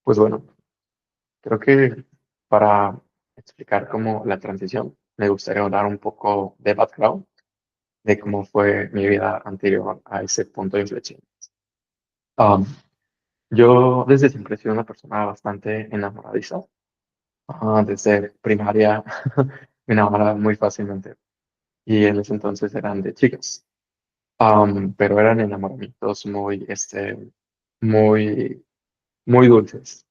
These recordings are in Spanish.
Pues bueno, creo que para explicar cómo la transición, me gustaría dar un poco de background de cómo fue mi vida anterior a ese punto de inflexión. Um, yo desde siempre he sido una persona bastante enamoradiza. Desde primaria me enamoraba muy fácilmente y en ese entonces eran de chicas. Pero eran enamoramientos muy, muy dulces.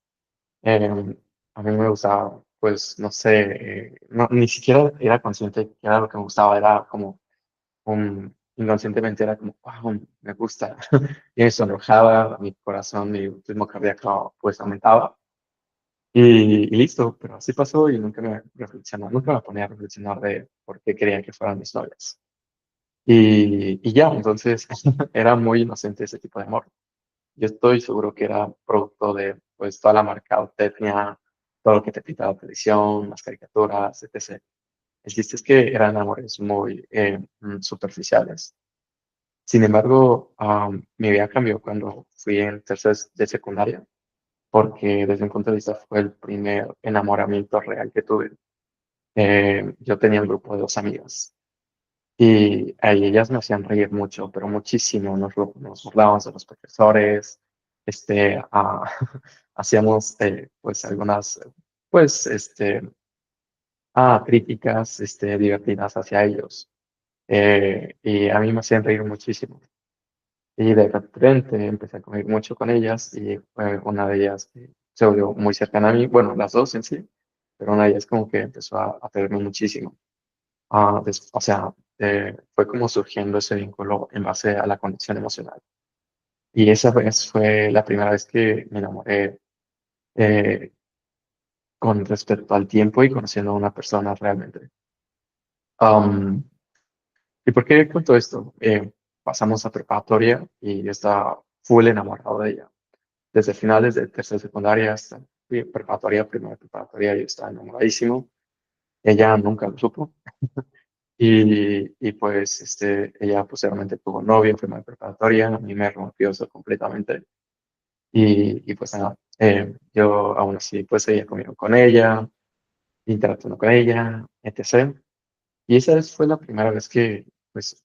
A mí me gustaba, pues, no sé, ni siquiera era consciente que era lo que me gustaba, era como inconscientemente era como, wow, me gusta. Y me sonrojaba, mi corazón, mi ritmo cardíaco, pues, aumentaba. Y listo, pero así pasó y nunca me ponía a reflexionar de por qué quería que fueran mis novias. Y ya, entonces, era muy inocente ese tipo de amor. Yo estoy seguro que era producto de pues toda la mercadotecnia, todo lo que te pintaba la televisión, las caricaturas, etc. El chiste es que eran amores muy superficiales. Sin embargo, mi vida cambió cuando fui en tercer de secundaria, porque desde mi punto de vista fue el primer enamoramiento real que tuve. Yo tenía un grupo de dos amigas y ahí ellas me hacían reír mucho, pero muchísimo. Nos burlábamos de los profesores, hacíamos pues algunas pues críticas divertidas hacia ellos. Y a mí me hacían reír muchísimo. Y de repente empecé a convivir mucho con ellas y una de ellas se volvió muy cercana a mí, bueno, las dos en sí, pero una de ellas como que empezó a quererme muchísimo. O sea, fue como surgiendo ese vínculo en base a la conexión emocional. Y esa vez fue la primera vez que me enamoré eh, con respecto al tiempo y conociendo a una persona realmente. Am, ¿Y por qué cuento esto? Pasamos a preparatoria y yo estaba full enamorado de ella. Desde finales de tercera secundaria hasta preparatoria, primera preparatoria, yo estaba enamoradísimo. Ella nunca lo supo. Y pues ella posteriormente tuvo novio en primera preparatoria, a mí me rompió eso completamente. Y pues nada, yo aún así pues seguía comiendo con ella, interactuando con ella, etc. Y esa fue la primera vez que pues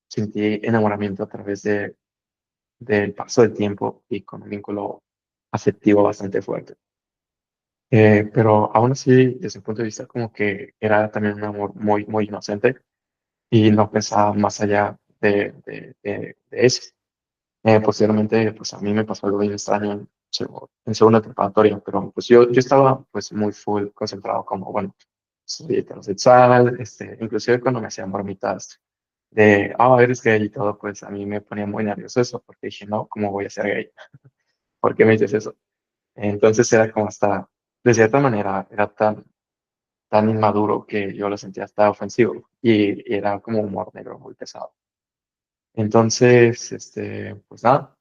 sentí enamoramiento a través del paso del tiempo y con un vínculo afectivo bastante fuerte. Pero aún así, desde un punto de vista como que era también un amor muy, muy inocente y no pensaba más allá de eso. Posteriormente, pues a mí me pasó algo bien extraño en segunda preparatoria, pero pues yo estaba pues muy full concentrado como, bueno, soy heterosexual, inclusive cuando me hacían bromitas de, eres gay y todo, pues a mí me ponía muy nervioso eso, porque dije, no, ¿cómo voy a ser gay? ¿Por qué me dices eso? Entonces era como hasta, de cierta manera, era tan inmaduro que yo lo sentía hasta ofensivo y era como humor negro muy pesado. Entonces, pues nada,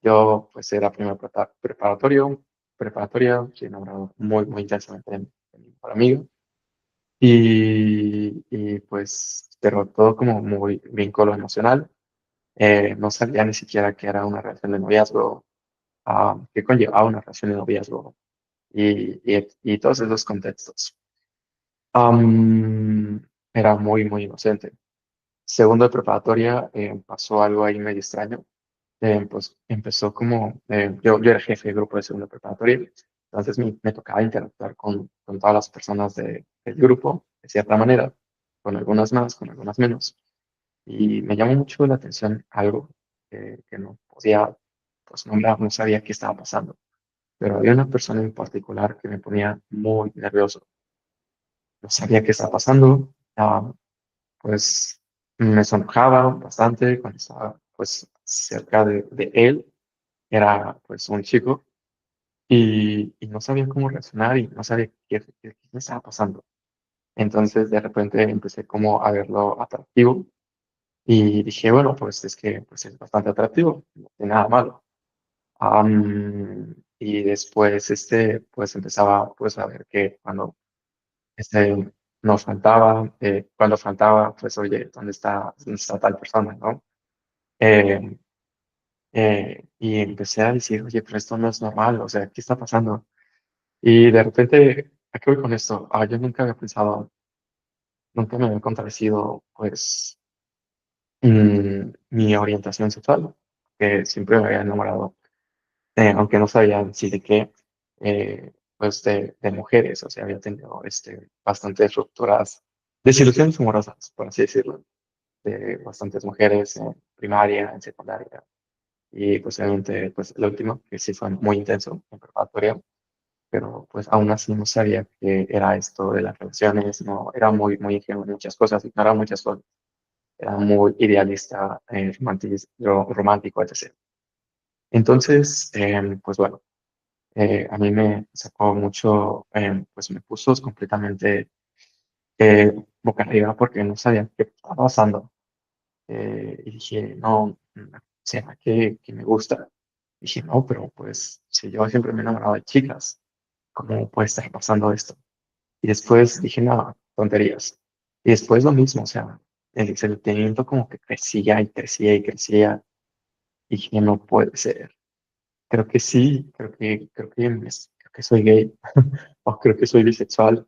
yo pues era primero preparatoria, sí, enamorado muy, muy intensamente de mi mejor amigo y pues pero todo como muy vínculo emocional. No sabía ni siquiera que era una relación de noviazgo, que conllevaba una relación de noviazgo y todos esos contextos. Am, Era muy, muy inocente. Segundo de preparatoria pasó algo ahí medio extraño. Pues empezó como, yo era jefe de grupo de segundo de preparatoria, entonces me tocaba interactuar con todas las personas del grupo, de cierta manera, con algunas más, con algunas menos. Y me llamó mucho la atención algo que no podía, pues nombrar, no sabía qué estaba pasando, pero había una persona en particular que me ponía muy nervioso. No sabía qué estaba pasando. Pues me sonrojaba bastante cuando estaba pues cerca de él. Era pues un chico y no sabía cómo reaccionar y no sabía qué me estaba pasando. Entonces de repente empecé como a verlo atractivo y dije, bueno, pues es que pues es bastante atractivo, no tiene nada malo. Y después pues empezaba pues a ver que este, nos faltaba, cuando faltaba, pues oye, ¿dónde está tal persona, no? Y empecé a decir, oye, pero esto no es normal, o sea, ¿qué está pasando? Y de repente, ¿a qué voy con esto? Yo nunca había pensado, nunca me había contradecido, pues, mi orientación sexual, que siempre me había enamorado, aunque no sabía en sí de qué, pues de mujeres, o sea, había tenido bastantes rupturas, desilusiones amorosas, por así decirlo, de bastantes mujeres en primaria, en secundaria, y pues obviamente, pues lo último, que sí fue muy intenso en preparatoria, pero pues aún así no sabía que era esto de las relaciones, no, era muy ingenuo en muchas cosas, ignoraba muchas cosas, era muy idealista, romántico, etc. Entonces, pues bueno, a mí me sacó mucho, pues me puso completamente eh, boca arriba porque no sabía qué estaba pasando. Y dije, no, ¿será que me gusta? Dije, no, pero pues si yo siempre me he enamorado de chicas, ¿cómo puede estar pasando esto? Y después dije, no, tonterías. Y después lo mismo, o sea, el sentimiento como que crecía y crecía y crecía. Y dije, no puede ser. Creo que sí, creo que soy gay o creo que soy bisexual.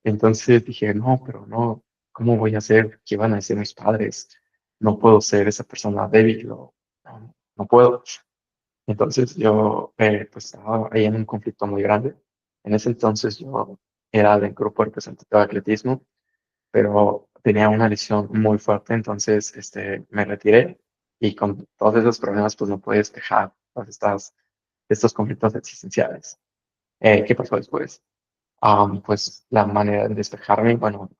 Entonces dije, no, pero no, ¿cómo voy a ser? ¿Qué van a decir mis padres? No puedo ser esa persona débil, no, no puedo. Entonces yo pues estaba ahí en un conflicto muy grande. En ese entonces yo era del grupo representativo de atletismo, pero tenía una lesión muy fuerte, entonces me retiré y con todos esos problemas pues no pude despejar estos conflictos existenciales. ¿Qué pasó después? Pues la manera de despejarme, bueno,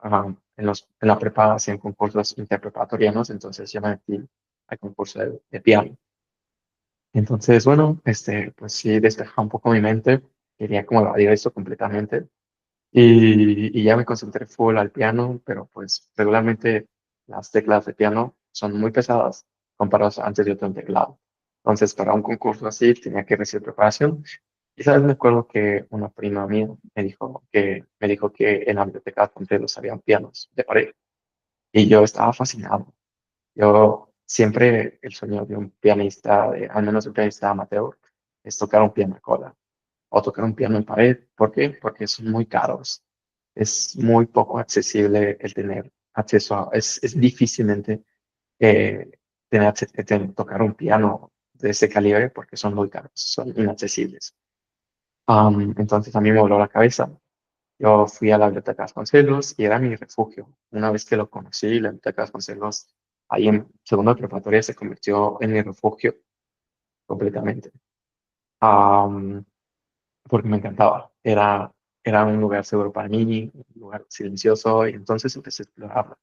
en la prepa hacían concursos interpreparatorianos, entonces yo me metí al concurso de piano. Entonces, bueno, pues sí despejaba un poco mi mente, quería como evadir esto completamente y ya me concentré full al piano, pero pues regularmente las teclas de piano son muy pesadas comparadas a antes yo tenía un teclado. Entonces, para un concurso así tenía que recibir preparación. Y sabes, me acuerdo que una prima mía me dijo que en la biblioteca de los habían pianos de pared. Y yo estaba fascinado. Yo siempre el sueño de un pianista, al menos un pianista amateur, es tocar un piano a cola o tocar un piano en pared. ¿Por qué? Porque son muy caros. Es muy poco accesible el tener acceso es difícilmente tocar un piano de ese calibre porque son muy caros, son inaccesibles. Entonces a mí me voló la cabeza. Yo fui a la Biblioteca Vasconcelos y era mi refugio. Una vez que lo conocí, la Biblioteca Vasconcelos, ahí en segundo de preparatoria se convirtió en mi refugio completamente. Am, Porque me encantaba. Era un lugar seguro para mí, un lugar silencioso, y entonces empecé a explorarlo.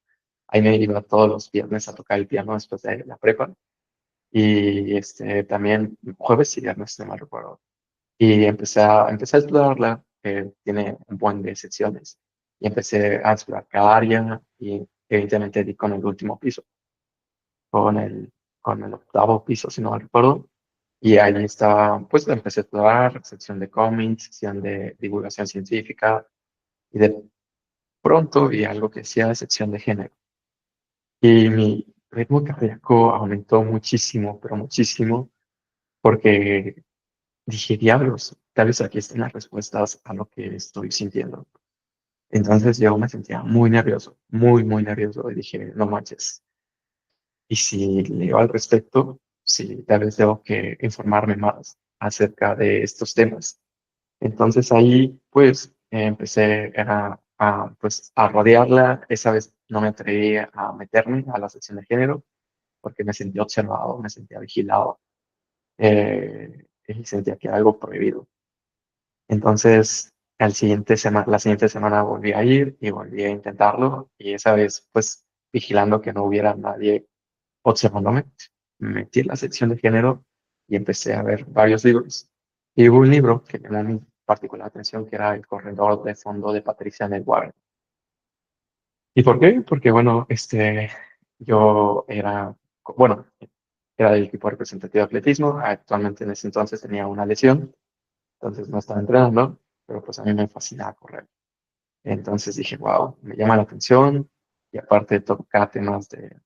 Ahí me iba todos los viernes a tocar el piano después de la prepa, y también jueves y viernes, no me recuerdo. Y empecé a explorarla, tiene un buen de secciones, y empecé a explorar cada área, y evidentemente di con el último piso, con con el octavo piso, si no me recuerdo. Y ahí estaba, pues empecé a explorar sección de cómics, sección de divulgación científica y de pronto vi algo que decía sección de género. Y mi ritmo cardíaco aumentó muchísimo, pero muchísimo, porque dije, diablos, tal vez aquí estén las respuestas a lo que estoy sintiendo. Entonces yo me sentía muy nervioso, muy nervioso y dije, no manches. Y si leo al respecto, sí, tal vez tengo que informarme más acerca de estos temas. Entonces ahí pues empecé pues, a rodearla. Esa vez no me atreví a meterme a la sección de género porque me sentía observado, me sentía vigilado y sentía que era algo prohibido. Entonces la siguiente semana volví a ir y volví a intentarlo y esa vez pues vigilando que no hubiera nadie observándome, me metí en la sección de género y empecé a ver varios libros. Y hubo un libro que me llamó mi particular atención, que era El corredor de fondo de Patricia Warren. ¿Y por qué? Porque, bueno, yo bueno, era del equipo representativo de atletismo. Actualmente en ese entonces tenía una lesión, entonces no estaba entrenando, pero pues a mí me fascinaba correr. Entonces dije, wow, me llama la atención y aparte toca temas de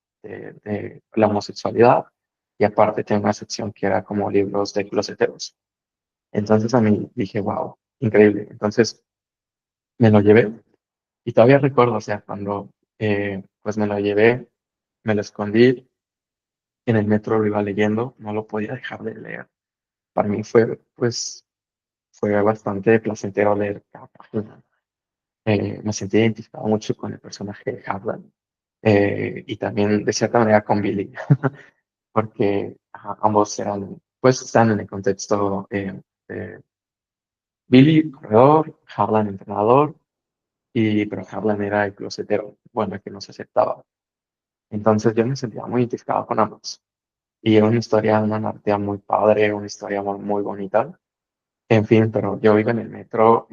la homosexualidad y aparte tengo una sección que era como libros de closeteros. Entonces a mí dije, wow, increíble. Entonces me lo llevé y todavía recuerdo, o sea, cuando pues me lo llevé, me lo escondí en el metro, lo iba leyendo, no lo podía dejar de leer. Para mí fue, pues, fue bastante placentero leer cada página. Me sentí identificado mucho con el personaje de Harlan y también de cierta manera con Billy, porque ajá, ambos eran, pues, están en el contexto de Billy, corredor, Harlan, entrenador, pero Harlan era el closetero, bueno, el que no se aceptaba. Entonces yo me sentía muy identificado con ambos. Y era una historia, una narrativa muy padre, una historia muy bonita. En fin, pero yo iba en el metro,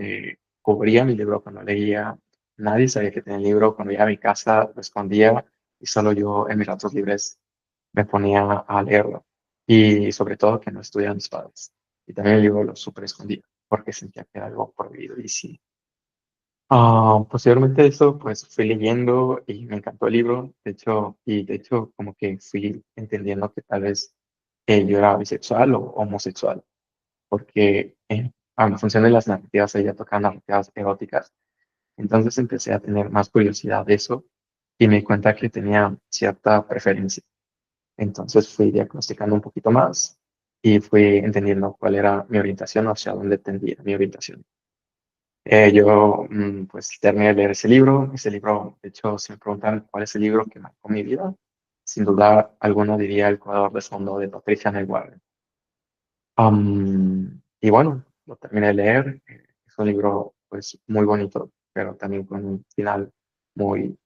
cubría mi libro cuando leía, nadie sabía que tenía el libro, cuando iba a mi casa lo escondía y solo yo en mis ratos libres me ponía a leerlo. Y sobre todo que no estudiaban mis padres. Y también el libro lo súper escondía porque sentía que era algo prohibido y sí. Posteriormente de eso, pues fui leyendo y me encantó el libro, de hecho como que fui entendiendo que tal vez yo era bisexual o homosexual porque en función de las narrativas ella tocaba narrativas eróticas. Entonces empecé a tener más curiosidad de eso y me di cuenta que tenía cierta preferencia. Entonces fui diagnosticando un poquito más y fui entendiendo cuál era mi orientación, o hacia dónde tendía mi orientación. Pues terminé de leer ese libro. Ese libro, de hecho, si me preguntan cuál es el libro que marcó mi vida, sin duda alguno diría El jugador de fondo de Patricia Neil Warren. Y bueno, lo terminé de leer. Es un libro pues muy bonito, pero también con un final muy,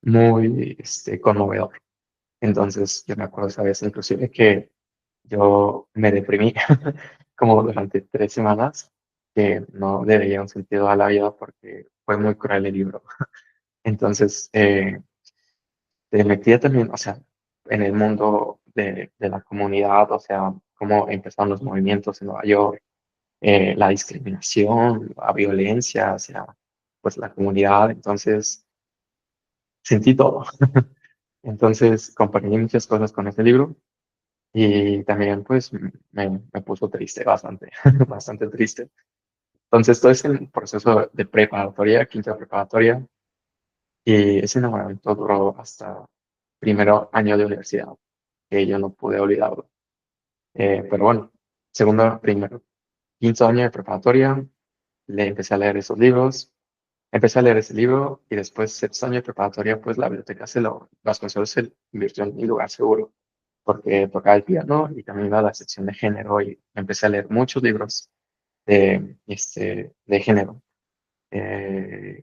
muy conmovedor. Entonces yo me acuerdo esa vez inclusive que yo me deprimí como durante 3 semanas, que no le veía un sentido a la vida porque fue muy cruel el libro. Entonces te metía también, o sea, en el mundo de la comunidad, o sea, cómo empezaron los movimientos en Nueva York, la discriminación, la violencia hacia pues la comunidad, entonces sentí todo. Entonces compartí muchas cosas con este libro y también pues me puso triste bastante, bastante triste. Entonces todo ese proceso de preparatoria, quinta preparatoria, y ese enamoramiento duró hasta primero año de universidad, que yo no pude olvidarlo. Pero bueno, segundo, primero, quinto año de preparatoria, le empecé a leer esos libros. Empecé a leer ese libro y después, sexto año de preparatoria, pues la biblioteca Vasconcelos se invirtió en mi lugar seguro, porque tocaba el piano y también iba a la sección de género y empecé a leer muchos libros de género. Eh,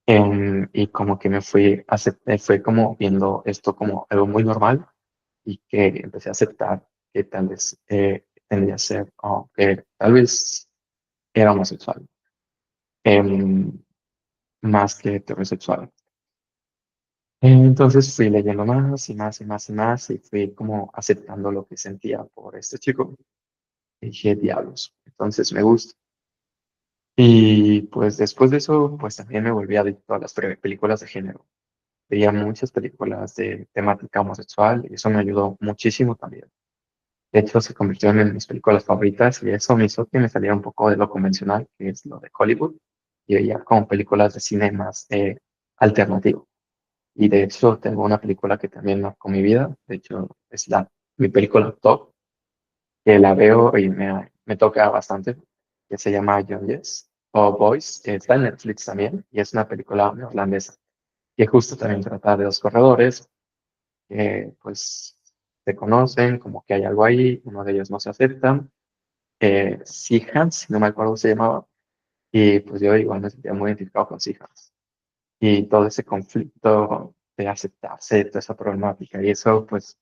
em, y como que fue como viendo esto como algo muy normal y que empecé a aceptar que tal vez tendría a ser, o que tal vez era homosexual, em, más que heterosexual. Entonces fui leyendo más y más y más y más y fui como aceptando lo que sentía por este chico. Y dije, diablos, entonces me gusta. Y pues después de eso, pues también me volví adicto a las películas de género. Veía muchas películas de temática homosexual y eso me ayudó muchísimo también. De hecho, se convirtieron en mis películas favoritas y eso me hizo que me saliera un poco de lo convencional, que es lo de Hollywood, y veía como películas de cine más alternativo. Y de hecho tengo una película que también marcó mi vida. De hecho, es mi película top, que la veo y me toca bastante, que se llama Young Yes o Boys. Está en Netflix también y es una película neerlandesa que justo también trata de dos corredores que pues se conocen, como que hay algo ahí, uno de ellos no se acepta. Seahans, si no me acuerdo cómo se llamaba, y pues yo igual me sentía muy identificado con Seahans y todo ese conflicto de aceptarse, toda esa problemática, y eso pues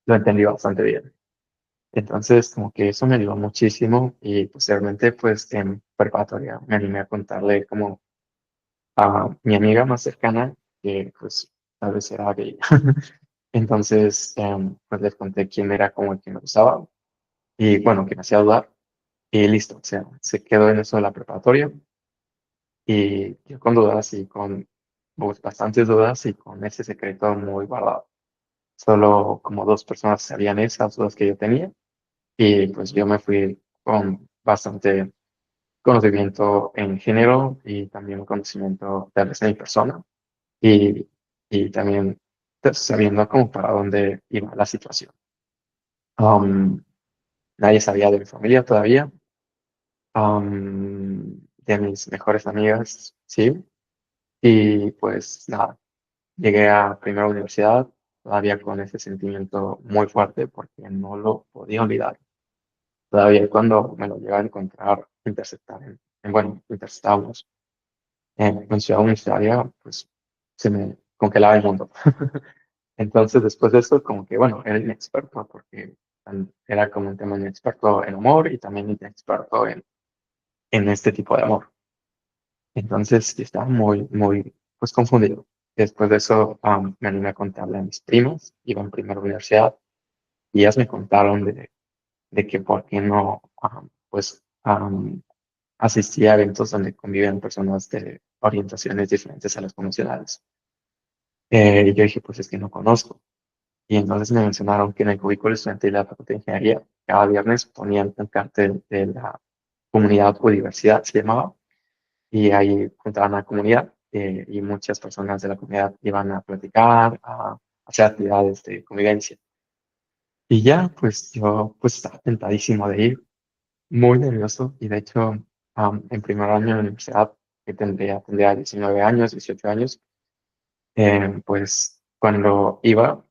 lo entendí bastante bien. Entonces, como que eso me ayudó muchísimo y posteriormente pues en preparatoria me animé a contarle como a mi amiga más cercana que pues tal vez era gay. Entonces, pues les conté quién era como el que me gustaba y bueno, que me hacía dudar y listo, o sea, se quedó en eso de la preparatoria y yo con dudas y con pues, bastantes dudas y con ese secreto muy guardado. Solo como dos personas sabían esas dudas que yo tenía y pues yo me fui con bastante conocimiento en género y también conocimiento tal vez de mi persona y, y también pues, sabiendo como para dónde iba la situación. Am, Nadie sabía de mi familia todavía, de mis mejores amigas, sí, y pues nada, llegué a primera universidad todavía con ese sentimiento muy fuerte porque no lo podía olvidar. Todavía cuando me lo llegaba a encontrar, interceptar bueno, interceptábamos en Ciudad Universitaria, pues se me congelaba el mundo. Entonces, después de eso, como que, bueno, era inexperto porque era como un tema inexperto en amor y también inexperto en este tipo de amor. Entonces, estaba muy, pues confundido. Después de eso, me animé a contarle a mis primas, iba en primera universidad, y ellas me contaron de que por qué no, pues, asistía a eventos donde conviven personas de orientaciones diferentes a las convencionales. Y yo dije, pues es que no conozco. Y entonces me mencionaron que en el cubículo estudiantil de la Facultad de Ingeniería, cada viernes ponían un cartel de la comunidad o diversidad, se llamaba, y ahí juntaban a la comunidad y muchas personas de la comunidad iban a platicar, a hacer actividades de convivencia. Y ya, pues yo pues estaba tentadísimo de ir, muy nervioso, y de hecho, en primer año de la universidad, que tendría 19 años, 18 años, pues cuando iba,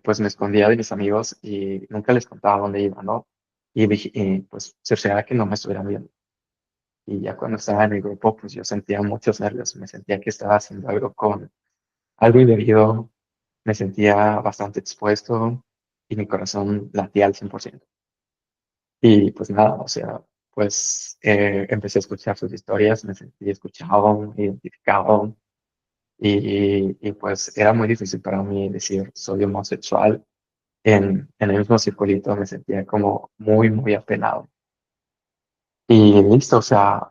pues me escondía de mis amigos y nunca les contaba dónde iba, ¿no? Y pues cercioraba que no me estuvieran viendo. Y ya cuando estaba en el grupo, pues yo sentía muchos nervios, me sentía que estaba haciendo algo con algo indebido, me sentía bastante expuesto y mi corazón latía al 100%. Y pues nada, o sea, pues empecé a escuchar sus historias, me sentí escuchado, identificado y pues era muy difícil para mí decir soy homosexual en el mismo circulito, me sentía como muy apenado. Y listo, o sea,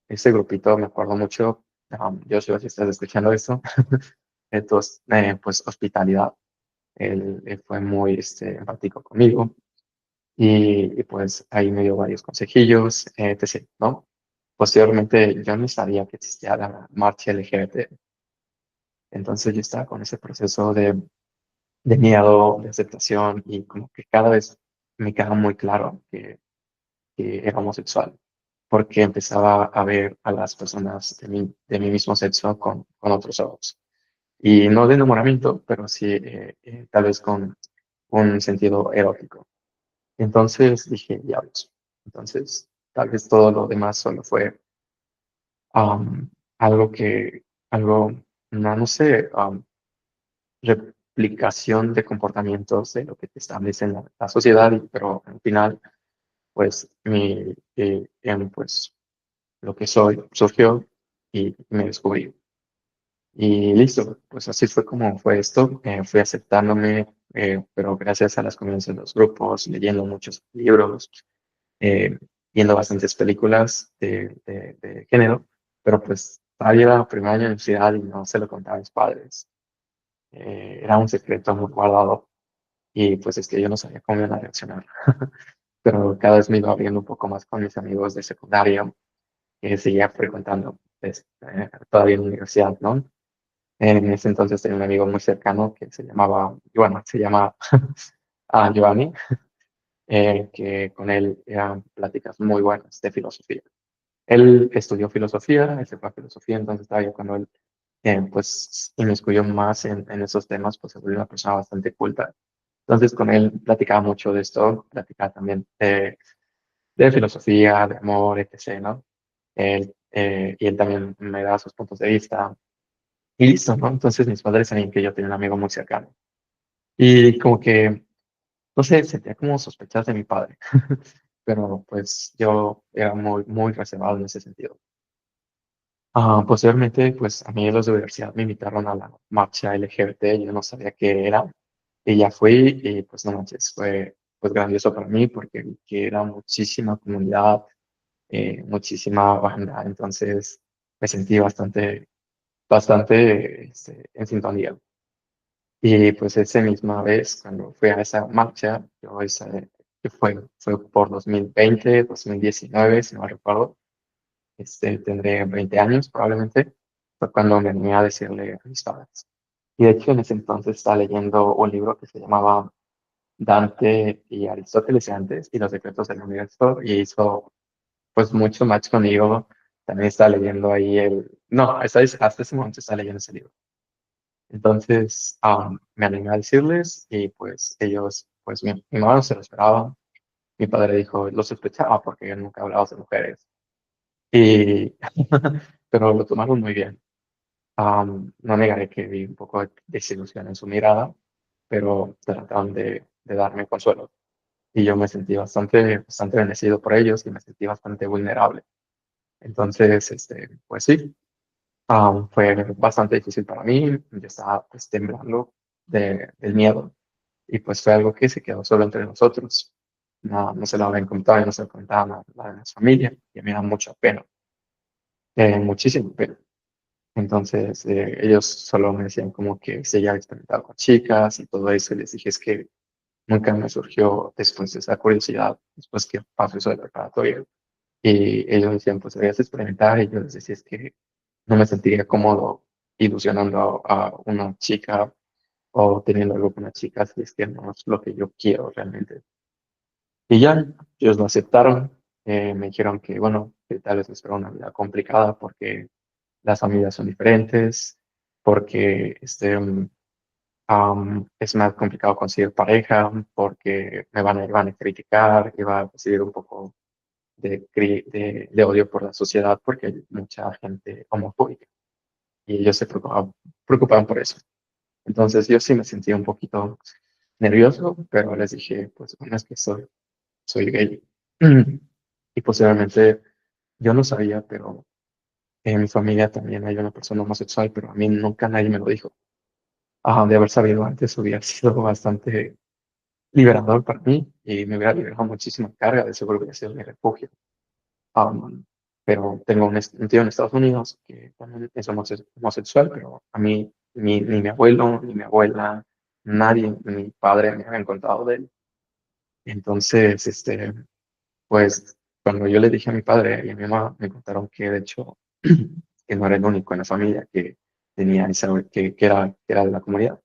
ese grupito me acuerdo mucho, yo si estás escuchando esto, entonces, pues hospitalidad, él fue muy empático conmigo y pues ahí me dio varios consejillos, etc., ¿no? Posteriormente yo no sabía que existía la marcha LGBT, entonces yo estaba con ese proceso de miedo, de aceptación y como que cada vez me quedaba muy claro que era homosexual, porque empezaba a ver a las personas de mi mismo sexo con otros ojos. Y no de enamoramiento, pero sí tal vez con un sentido erótico. Entonces dije, diablos. Entonces, tal vez todo lo demás solo fue algo algo, no sé, replicación de comportamientos de lo que te establece en la sociedad, pero al final, pues, pues, lo que soy surgió y me descubrí. Y listo, pues así fue como fue esto. Fui aceptándome, pero gracias a las convivencias de los grupos, leyendo muchos libros, eh, viendo bastantes películas de género, pero pues todavía era primer año de universidad y no se lo contaba a mis padres. Era un secreto muy guardado y pues es que yo no sabía cómo iban a reaccionar. Pero cada vez me iba abriendo un poco más con mis amigos de secundaria que seguía frecuentando todavía en la universidad, ¿no? En ese entonces tenía un amigo muy cercano que se llamaba, y bueno, se llama Giovanni, que con él eran pláticas muy buenas de filosofía. Él estudió filosofía, él se fue a filosofía, entonces todavía cuando él pues inmiscuyó más en esos temas, pues se volvió una persona bastante culta. Entonces con él platicaba mucho de esto, platicaba también de filosofía, de amor, etc., ¿no? Y él también me daba sus puntos de vista. Y listo, ¿no? Entonces mis padres sabían que yo tenía un amigo muy cercano. Y como que, no sé, sentía como sospechas de mi padre. Pero pues yo era muy reservado en ese sentido. Posteriormente, pues a mí los de universidad me invitaron a la marcha LGBT, yo no sabía qué era, y ya fui, y pues no manches, fue pues grandioso para mí porque vi que era muchísima comunidad, muchísima banda, entonces me sentí bastante en sintonía. Y pues esa misma vez, cuando fui a esa marcha, yo que fue por 2020, 2019, si no me recuerdo. Tendré 20 años probablemente. Fue cuando me animé a decirle a mis padres. Y de hecho en ese entonces estaba leyendo un libro que se llamaba Dante y Aristóteles y antes, y los secretos del universo, y hizo pues mucho match conmigo. También estaba leyendo ahí no, hasta ese momento estaba leyendo ese libro. Entonces me animé a decirles y pues ellos, pues mi mamá no se lo esperaba. Mi padre dijo, lo sospechaba porque yo nunca hablaba de mujeres. Y, pero lo tomaron muy bien. No negaré que vi un poco de desilusión en su mirada, pero trataron de darme consuelo. Y yo me sentí bastante bendecido por ellos y me sentí bastante vulnerable. Entonces, pues sí, fue bastante difícil para mí. Yo estaba pues, temblando del miedo y pues fue algo que se quedó solo entre nosotros. No, no se lo habían contado y no se lo contaban a mi familia y a mí me da mucha pena, muchísima pena. Entonces, ellos solo me decían como que se había experimentado con chicas y todo eso y les dije es que nunca me surgió después de esa curiosidad, después que pasó eso de preparatoria. Y ellos decían, pues deberías experimentar. Y yo les decía, es que no me sentiría cómodo ilusionando a una chica o teniendo algo con una chica si es que no es lo que yo quiero realmente. Y ya, ellos lo aceptaron. Me dijeron que, bueno, que tal vez me esperaba una vida complicada porque las familias son diferentes, porque es más complicado conseguir pareja, porque me van a criticar, que va a recibir un poco de odio por la sociedad porque hay mucha gente homofóbica y ellos se preocupaban por eso. Entonces yo sí me sentía un poquito nervioso, pero les dije, pues bueno, es que soy gay. Y posteriormente yo no sabía, pero en mi familia también hay una persona homosexual, pero a mí nunca nadie me lo dijo. De haber sabido antes hubiera sido bastante liberador para mí y me hubiera liberado muchísima carga, de seguro hubiera sido mi refugio. Um, pero tengo un tío en Estados Unidos que también es homosexual, pero a mí ni mi abuelo, ni mi abuela, nadie, ni mi padre me habían contado de él. Entonces, pues cuando yo le dije a mi padre y a mi mamá, me contaron que de hecho que no era el único en la familia que tenía que era de la comunidad.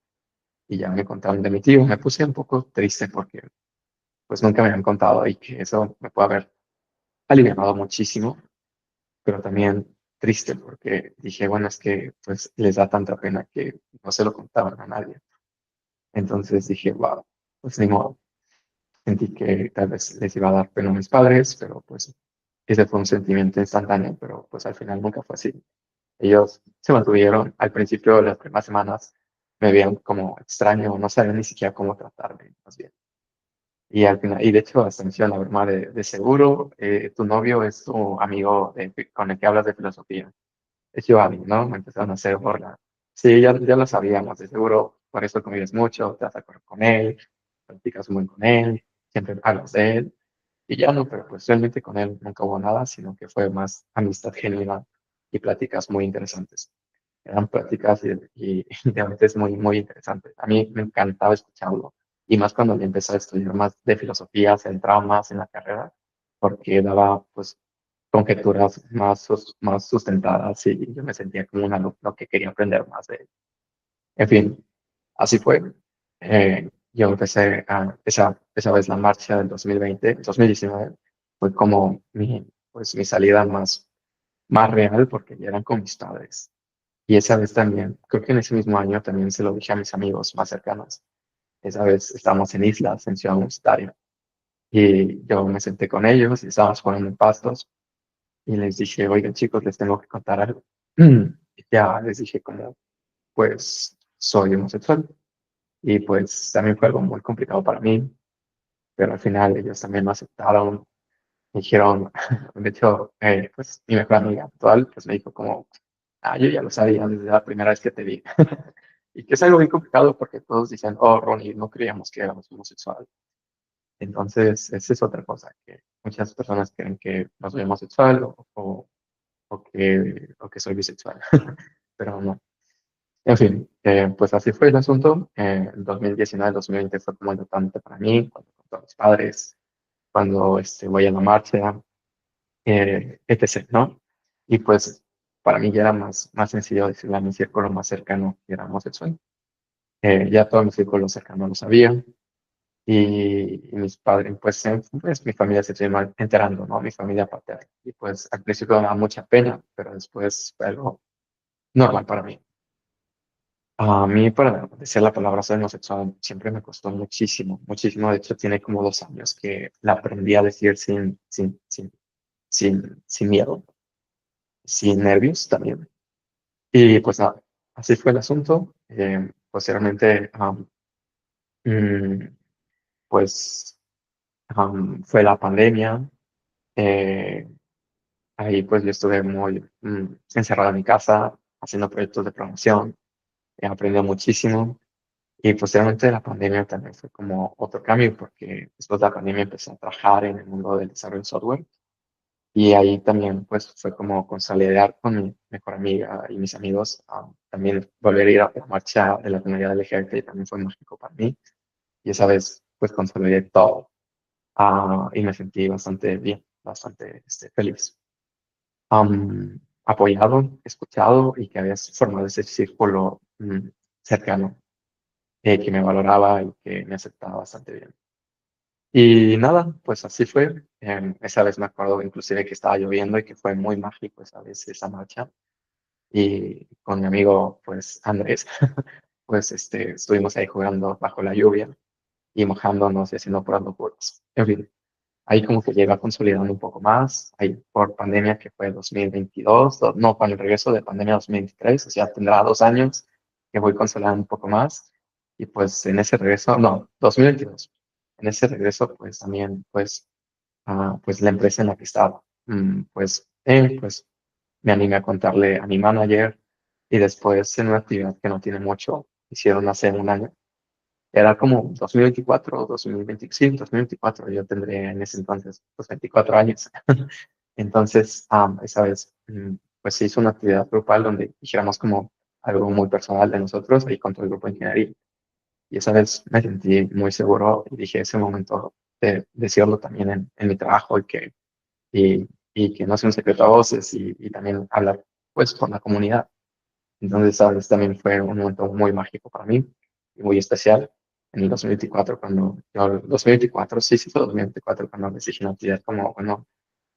Y ya me contaron de mi tío, me puse un poco triste porque pues nunca me habían contado y que eso me puede haber aliviado muchísimo, pero también triste porque dije, bueno, es que pues les da tanta pena que no se lo contaban a nadie. Entonces dije, wow, pues ni modo. Sentí que tal vez les iba a dar pena a mis padres, pero pues ese fue un sentimiento instantáneo, pero pues al final nunca fue así. Ellos se mantuvieron, al principio, las primeras semanas, me veían como extraño, no sabían ni siquiera cómo tratarme, más bien. Y al final, y de hecho, hasta me hicieron la broma de seguro, tu novio es tu amigo con el que hablas de filosofía. Es Giovanni, ¿no? Me empezaron a hacer burla. Sí, ya lo sabíamos, de seguro, por eso convives mucho, te vas a correr con él, practicas muy con él, siempre hablas de él. Y ya no, pero pues realmente con él nunca hubo nada, sino que fue más amistad genuina y pláticas muy interesantes. Eran pláticas y realmente es muy interesante. A mí me encantaba escucharlo, y más cuando le empecé a estudiar más de filosofía, centrado más en la carrera, porque daba pues conjeturas más sustentadas y yo me sentía como un alumno que quería aprender más de él. En fin, así fue. Yo empecé esa vez la marcha del 2020, 2019, fue como mi salida más real porque ya eran con mis padres. Y esa vez también, creo que en ese mismo año también se lo dije a mis amigos más cercanos. Esa vez estábamos en islas, en Ciudad Universitaria, y yo me senté con ellos y estábamos jugando en pastos y les dije, oigan chicos, les tengo que contar algo. Y ya les dije como, pues soy homosexual y pues también fue algo muy complicado para mí, pero al final ellos también lo aceptaron, me dijeron, de hecho, pues mi mejor amiga actual, pues me dijo como, yo ya lo sabía desde la primera vez que te vi. Y que es algo muy complicado porque todos dicen, oh, Ronnie, no creíamos que éramos homosexual. Entonces, esa es otra cosa, que muchas personas creen que no soy homosexual o que soy bisexual, pero no. En fin, pues así fue el asunto. El 2019-2020 fue como importante para mí, cuando con todos mis padres. cuando voy a la marcha, etc., ¿no? Y pues para mí ya era más sencillo decirle a mi círculo más cercano que era homosexual. Ya todo mi círculo cercano lo sabía y mis padres, pues mi familia se fue enterando, ¿no? Mi familia paterna. Y pues al principio me daba mucha pena, pero después fue algo normal para mí. A mí, para decir la palabra soy homosexual, siempre me costó muchísimo, muchísimo. De hecho, tiene como 2 años que la aprendí a decir sin miedo, sin nervios también. Y pues nada, así fue el asunto. Posteriormente, mm, pues fue la pandemia. eh, Ahí pues yo estuve muy encerrado en mi casa, haciendo proyectos de promoción. He aprendido muchísimo. Y posteriormente la pandemia también fue como otro cambio, porque después de la pandemia empecé a trabajar en el mundo del desarrollo de software. Y ahí también pues fue como consolidar con mi mejor amiga y mis amigos. También volver a ir a la marcha de la comunidad LGBT también fue mágico para mí. Y esa vez pues consolidé todo. Y me sentí bastante bien, bastante feliz. Apoyado, escuchado y que habías formado ese círculo cercano, que me valoraba y que me aceptaba bastante bien. Y nada, pues así fue. Esa vez me acuerdo inclusive que estaba lloviendo y que fue muy mágico esa vez esa marcha. Y con mi amigo, pues Andrés, pues estuvimos ahí jugando bajo la lluvia y mojándonos y haciendo puras locuras. En fin, ahí como que llega consolidando un poco más. Ahí por pandemia que fue 2022, no, con el regreso de pandemia 2023, o sea, tendrá 2 años que voy consolidando un poco más. Y pues en ese regreso, no, 2022. En ese regreso, pues también, pues la empresa en la que estaba, pues me animé a contarle a mi manager y después en una actividad que no tiene mucho, hicieron hace un año. Era como 2024 o 2025, sí, 2024, yo tendré en ese entonces pues 24 años. Entonces, esa vez, pues se hizo una actividad grupal donde dijéramos como algo muy personal de nosotros ahí con todo el grupo de ingeniería. Y esa vez me sentí muy seguro y dije ese momento de decirlo también en mi trabajo y que no sea un secreto a voces y también hablar pues con la comunidad. Entonces, sabes, también fue un momento muy mágico para mí y muy especial en el 2024, el 2024, sí fue 2024, cuando decidí una actividad como, bueno,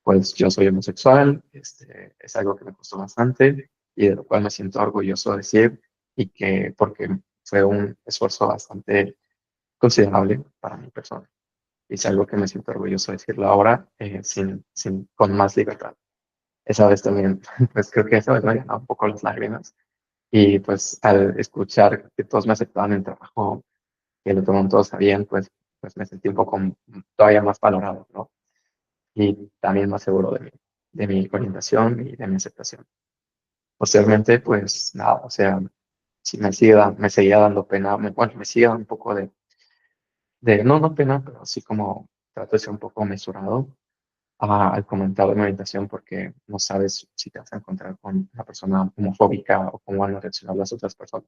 pues yo soy homosexual, es algo que me costó bastante y de lo cual me siento orgulloso de decir y que porque fue un esfuerzo bastante considerable para mi persona. Y es algo que me siento orgulloso de decirlo ahora, con más libertad. Esa vez también, pues creo que esa vez me ganado un poco las lágrimas y pues al escuchar que todos me aceptaban en el trabajo, que lo tomaron todos a bien, pues me sentí un poco todavía más valorado, ¿no? Y también más seguro de mi orientación y de mi aceptación. Posteriormente, pues nada, o sea, sí me seguía dando pena, bueno, me sigue dando un poco no pena, pero así como trato de ser un poco mesurado al comentar de mi orientación porque no sabes si te vas a encontrar con una persona homofóbica o cómo van a reaccionar las otras personas.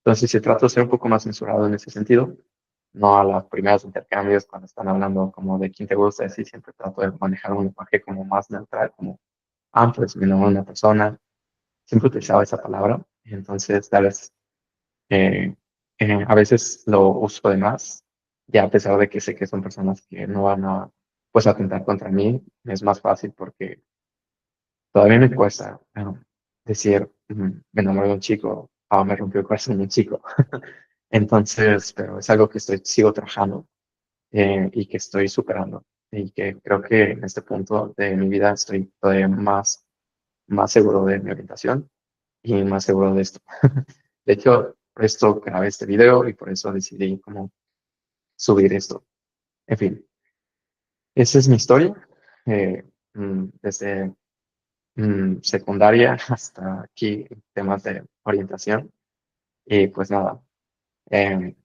Entonces, sí trato de ser un poco más mesurado en ese sentido, no a las primeras intercambios cuando están hablando como de quién te gusta, así siempre trato de manejar un lenguaje como más neutral, como, pues mi nombre es una persona, siempre utilizaba esa palabra, entonces tal vez a veces lo uso de más, ya a pesar de que sé que son personas que no van a, pues, atentar contra mí, es más fácil porque todavía me cuesta decir, me enamoré de un chico, me rompió el corazón de un chico. Entonces, pero es algo que sigo trabajando y que estoy superando. Y que creo que en este punto de mi vida estoy todavía más seguro de mi orientación y más seguro de esto. De hecho, por esto grabé este video y por eso decidí como subir esto. En fin, esa es mi historia. Desde secundaria hasta aquí, temas de orientación. Y pues nada, em,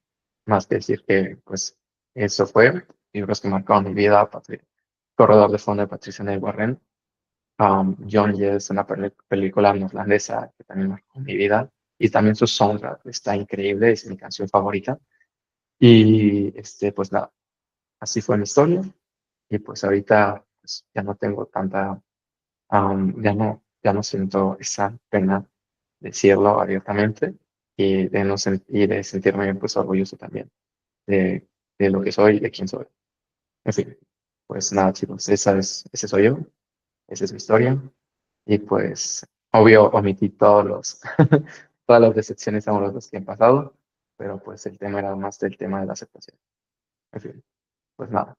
más que decir que pues eso fue libros que marcaron mi vida, Corredor de fondo de Patricia Neil Warren. John es una película neerlandesa que también marcó mi vida y también su soundtrack está increíble, es mi canción favorita. Y pues nada, así fue mi historia y pues ahorita pues, ya no tengo tanta, ya no siento esa pena de decirlo abiertamente y de sentirme pues orgulloso también de, de lo que soy, de quién soy. En fin, pues nada, chicos, ese soy yo, esa es mi historia. Y pues, obvio, omití todas las decepciones amorosas que han pasado, pero pues el tema era más del tema de la aceptación. En fin, pues nada.